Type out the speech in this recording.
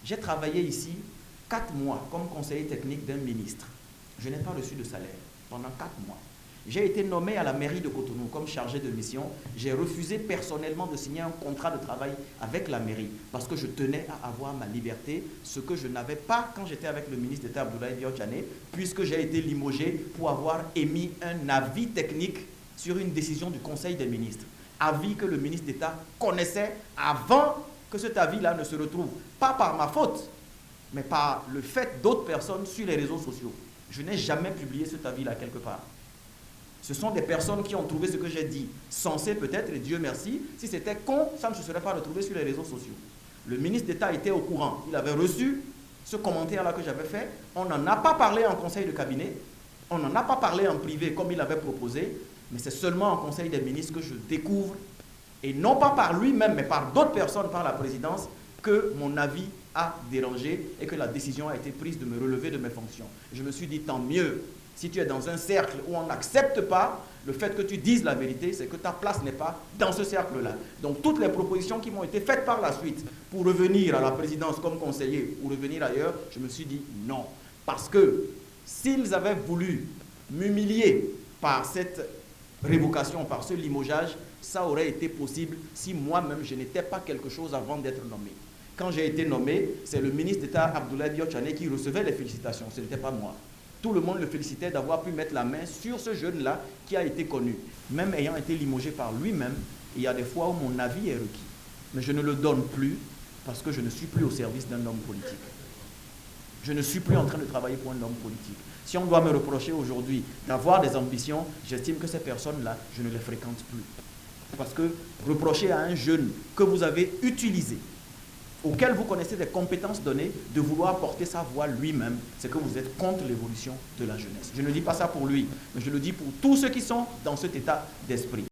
J'ai travaillé ici 4 mois comme conseiller technique d'un ministre. Je n'ai pas reçu de salaire pendant 4 mois. J'ai été nommé à la mairie de Cotonou comme chargé de mission. J'ai refusé personnellement de signer un contrat de travail avec la mairie parce que je tenais à avoir ma liberté, ce que je n'avais pas quand j'étais avec le ministre d'État Abdoulaye Diop-Tchane, puisque j'ai été limogé pour avoir émis un avis technique sur une décision du Conseil des ministres. Avis que le ministre d'État connaissait avant que cet avis-là ne se retrouve, pas par ma faute, mais par le fait d'autres personnes sur les réseaux sociaux. Je n'ai jamais publié cet avis-là quelque part. Ce sont des personnes qui ont trouvé ce que j'ai dit censé peut-être, et Dieu merci, si c'était con, ça ne se serait pas retrouvé sur les réseaux sociaux. Le ministre d'État était au courant, il avait reçu ce commentaire-là que j'avais fait, on n'en a pas parlé en conseil de cabinet, on n'en a pas parlé en privé comme il avait proposé, mais c'est seulement en conseil des ministres que je découvre, et non pas par lui-même, mais par d'autres personnes, par la présidence, que mon avis a dérangé et que la décision a été prise de me relever de mes fonctions. Je me suis dit, tant mieux. Si tu es dans un cercle où on n'accepte pas le fait que tu dises la vérité, c'est que ta place n'est pas dans ce cercle-là. Donc toutes les propositions qui m'ont été faites par la suite pour revenir à la présidence comme conseiller ou revenir ailleurs, je me suis dit non. Parce que s'ils avaient voulu m'humilier par cette révocation, par ce limogeage, ça aurait été possible si moi-même je n'étais pas quelque chose avant d'être nommé. Quand j'ai été nommé, c'est le ministre d'État Abdoulaye Diop-Tchane qui recevait les félicitations, ce n'était pas moi. Tout le monde le félicitait d'avoir pu mettre la main sur ce jeune-là qui a été connu. Même ayant été limogé par lui-même, il y a des fois où mon avis est requis. Mais je ne le donne plus parce que je ne suis plus au service d'un homme politique. Je ne suis plus en train de travailler pour un homme politique. Si on doit me reprocher aujourd'hui d'avoir des ambitions, j'estime que ces personnes-là, je ne les fréquente plus. Parce que reprocher à un jeune que vous avez utilisé, auquel vous connaissez des compétences données, de vouloir porter sa voix lui-même, c'est que vous êtes contre l'évolution de la jeunesse. Je ne dis pas ça pour lui, mais je le dis pour tous ceux qui sont dans cet état d'esprit.